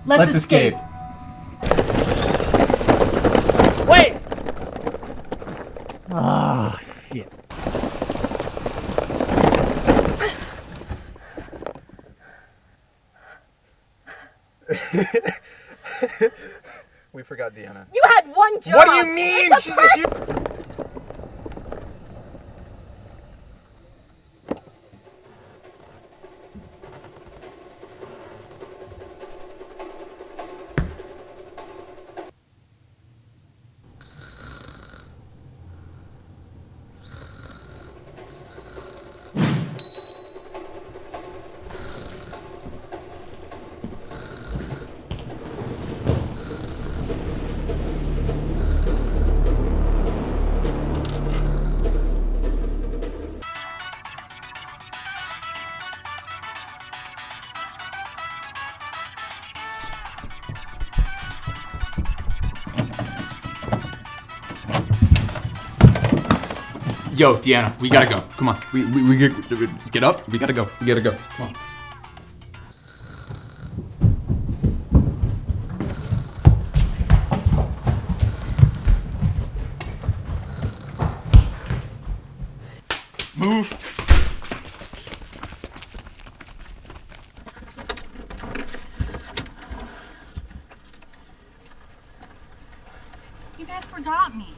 Let's escape. Wait! Ah, shit. We forgot Deanna. You had one job. What do you mean? It's a She's press- a huge... Yo, Deanna, we gotta go. Come on. We get up. We gotta go. We gotta go. Come on. Move. You guys forgot me.